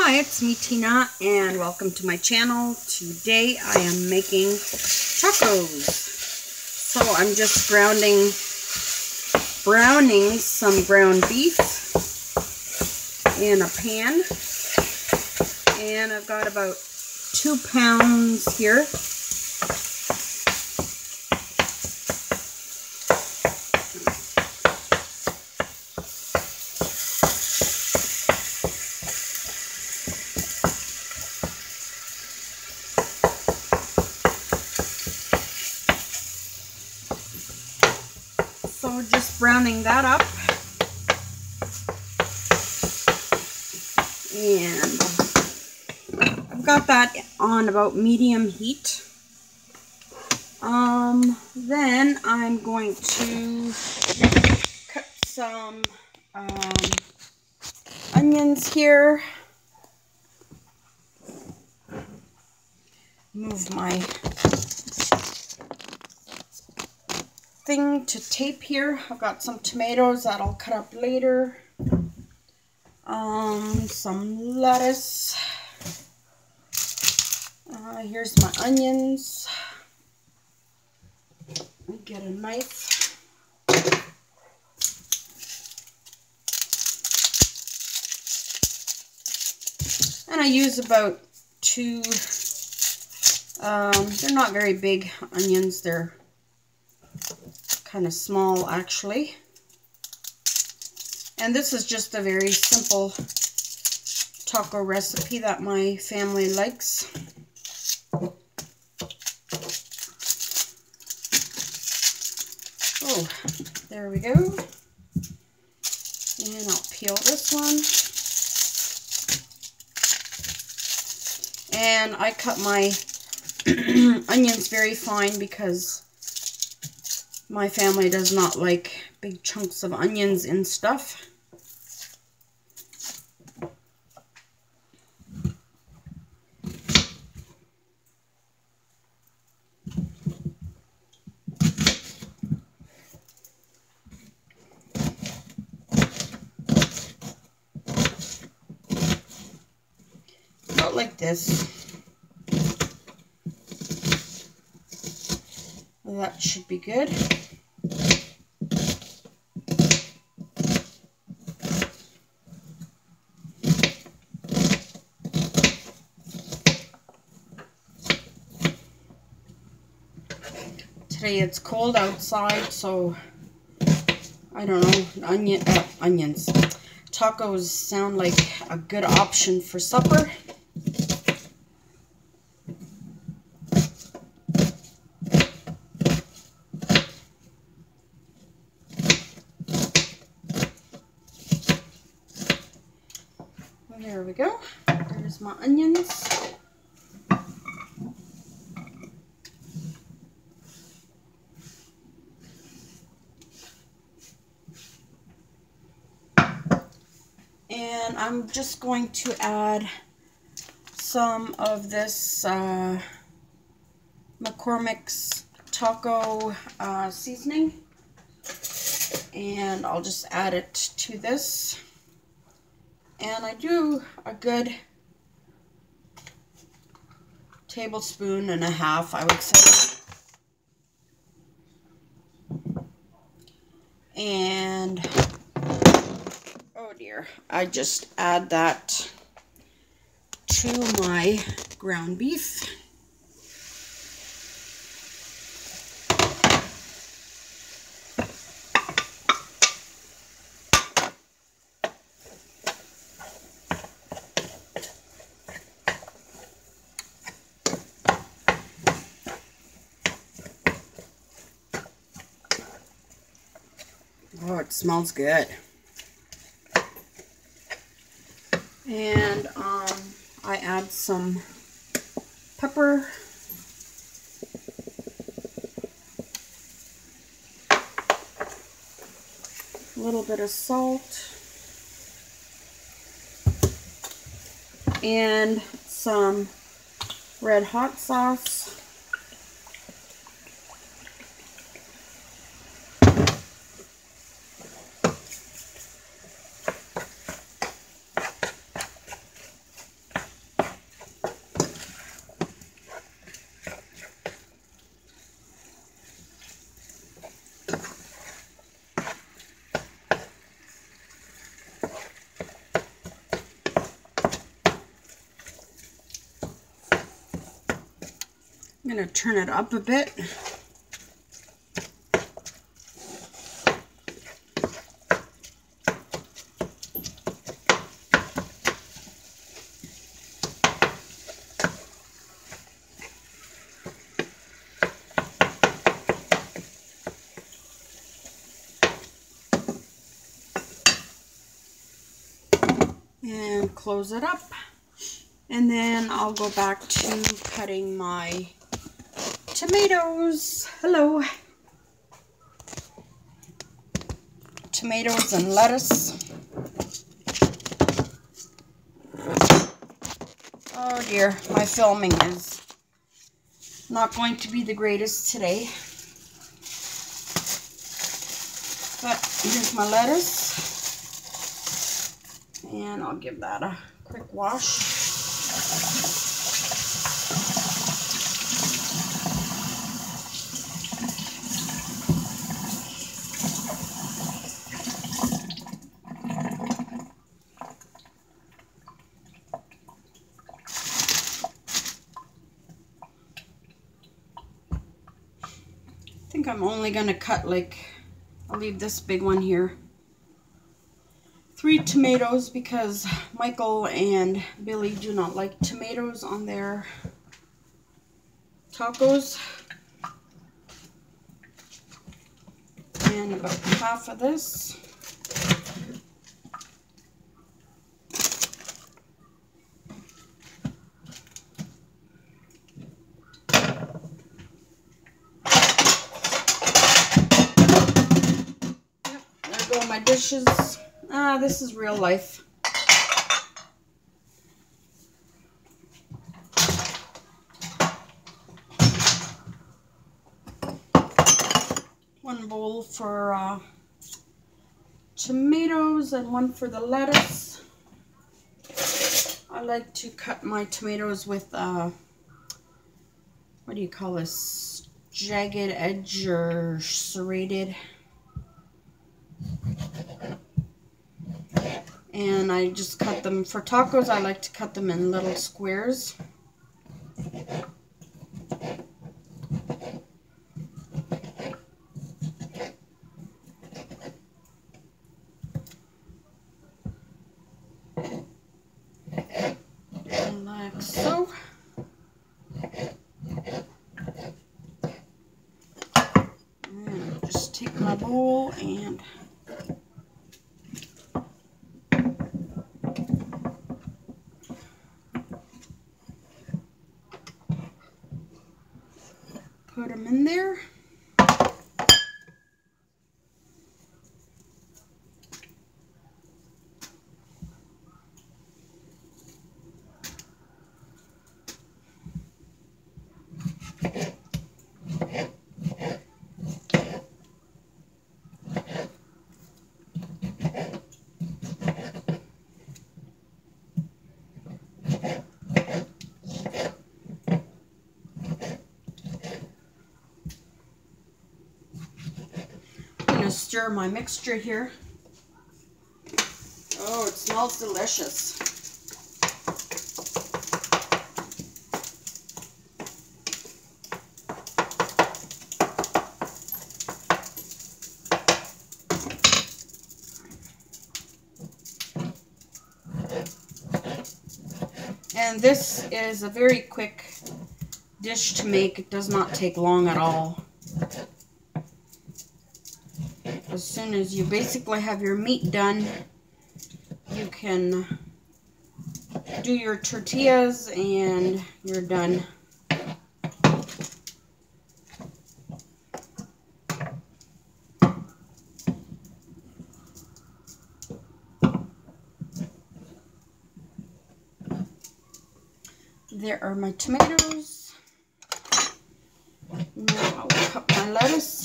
Hi, it's me, Tina, and welcome to my channel. Today I am making tacos. So I'm just browning some ground beef in a pan. And I've got about 2 pounds here. So just browning that up, and I've got that on about medium heat. Then I'm going to cut some onions here. Move my thing to tape here. I've got some tomatoes that I'll cut up later. Some lettuce. Here's my onions. Get a knife. And I use about 2, they're not very big onions, they're kind of small actually. And this is just a very simple taco recipe that my family likes. Oh, there we go. And I'll peel this one. And I cut my onions very fine because my family does not like big chunks of onions in stuff. About like this. Well, that should be good. Today it's cold outside, so I don't know, onions. Tacos sound like a good option for supper. There we go. There's my onions. And I'm just going to add some of this McCormick's taco seasoning. And I'll just add it to this. And I do a good 1.5 tablespoons, I would say. And oh dear, I just add that to my ground beef. Oh, it smells good. And I add some pepper. A little bit of salt. And some red hot sauce. I'm going to turn it up a bit. And close it up. And then I'll go back to cutting my tomatoes. Hello. Tomatoes and lettuce. Oh dear, my filming is not going to be the greatest today. But here's my lettuce. And I'll give that a quick wash. I think I'm only going to cut I'll leave this big one here. 3 tomatoes because Michael and Billy do not like tomatoes on their tacos. And about half of this. Yep, there go my dishes. This is real life. One bowl for tomatoes and one for the lettuce. I like to cut my tomatoes with, what do you call this? Jagged edge or serrated. And I just cut them for tacos. I like to cut them in little squares. And like so. And just take my bowl and put them in there. Stir my mixture here. Oh, it smells delicious. And this is a very quick dish to make. It does not take long at all. As soon as you basically have your meat done, you can do your tortillas and you're done. There are my tomatoes. Now I'll cut my lettuce.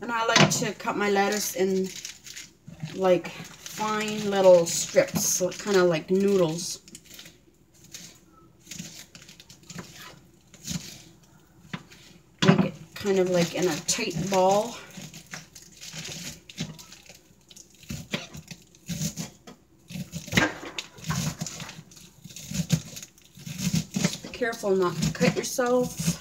And I like to cut my lettuce in like fine little strips, so kind of like noodles. Make it kind of like in a tight ball. careful not to cut yourself.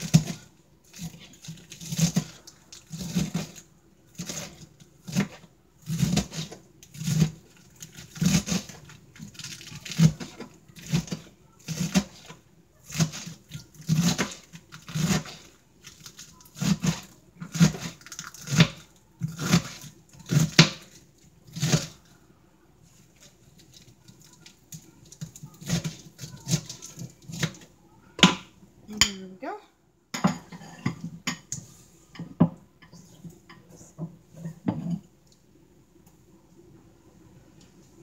There we go.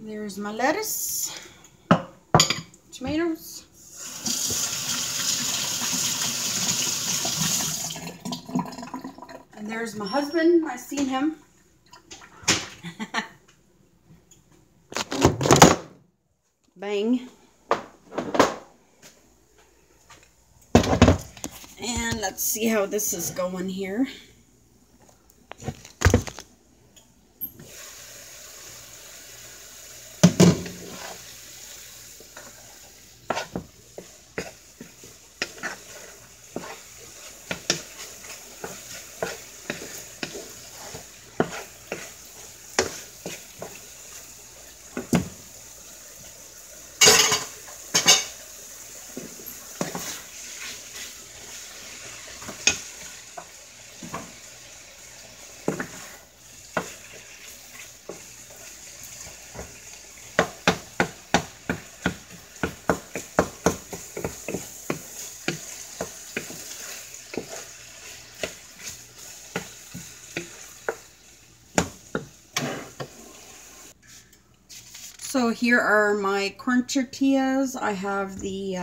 There's my lettuce, tomatoes, and there's my husband. I seen him. Bang. And let's see how this is going here. So here are my corn tortillas. I have the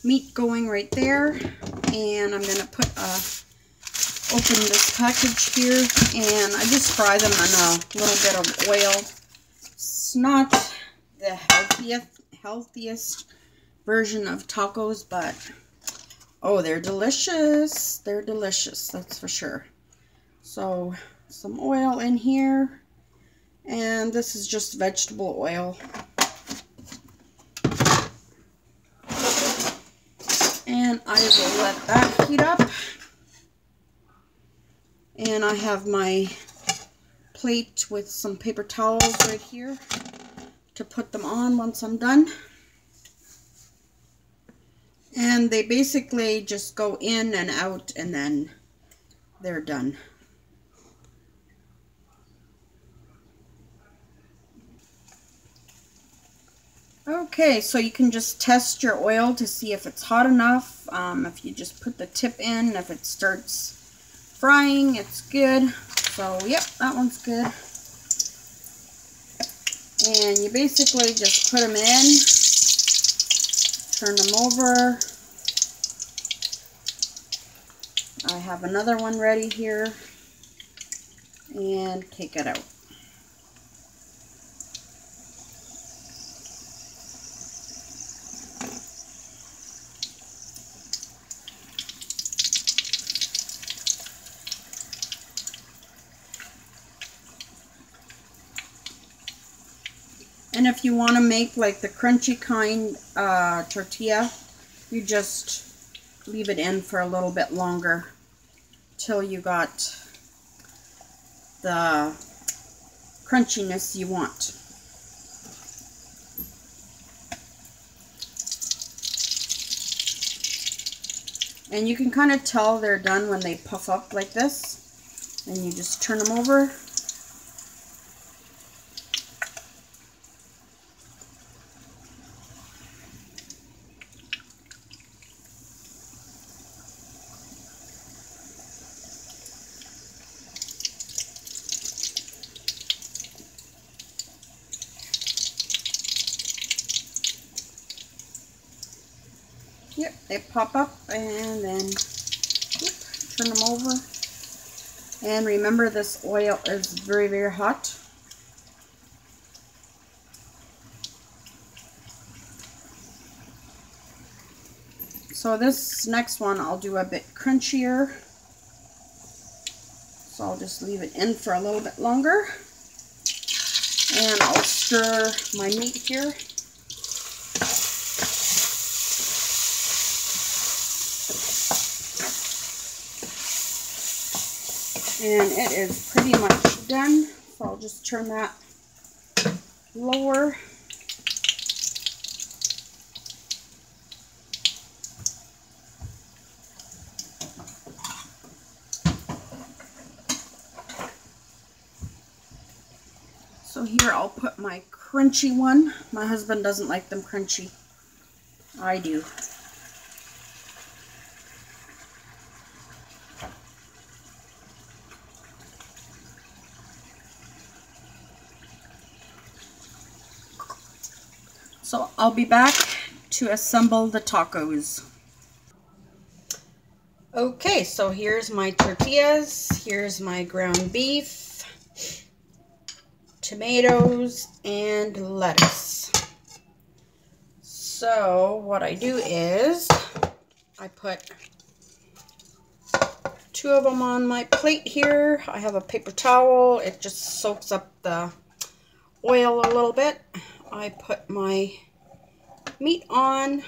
meat going right there, and I'm gonna open this package here, and I just fry them in a little bit of oil. It's not the healthiest version of tacos, but oh, they're delicious. They're delicious, that's for sure. So some oil in here. And this is just vegetable oil. And I will let that heat up. And I have my plate with some paper towels right here to put them on once I'm done. And they basically just go in and out, and then they're done. Okay, so you can just test your oil to see if it's hot enough. If you just put the tip in, if it starts frying, it's good. So, yep, that one's good. And you basically just put them in, turn them over. I have another one ready here, and take it out. And if you want to make like the crunchy kind tortilla, you just leave it in for a little bit longer till you got the crunchiness you want. And you can kind of tell they're done when they puff up like this. And you just turn them over. Yep, they pop up, and then turn them over. And remember, this oil is very, very hot. So this next one I'll do a bit crunchier. So I'll just leave it in for a little bit longer. And I'll stir my meat here. And it is pretty much done. So I'll just turn that lower. So here I'll put my crunchy one. My husband doesn't like them crunchy. I do. So I'll be back to assemble the tacos. Okay, so here's my tortillas. Here's my ground beef, tomatoes, and lettuce. So what I do is I put 2 of them on my plate here. I have a paper towel. It just soaks up the oil a little bit. I put my meat on,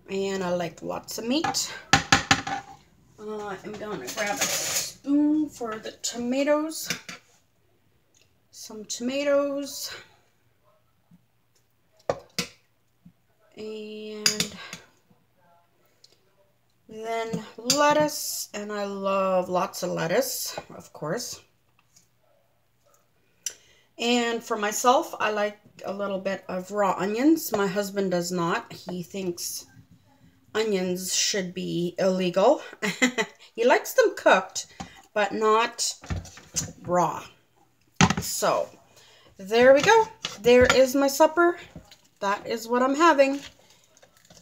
and I like lots of meat. I'm gonna grab a spoon for the tomatoes. Some tomatoes. And then lettuce, and I love lots of lettuce, of course. And for myself, I like a little bit of raw onions. My husband does not. He thinks onions should be illegal. He likes them cooked, but not raw. So, there we go. There is my supper. That is what I'm having.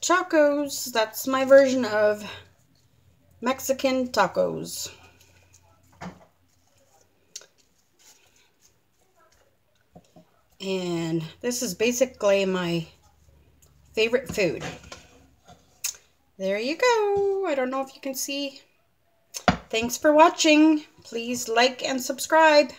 Tacos. That's my version of Mexican tacos. And this is basically my favorite food. There you go. I don't know if you can see. Thanks for watching. Please like and subscribe.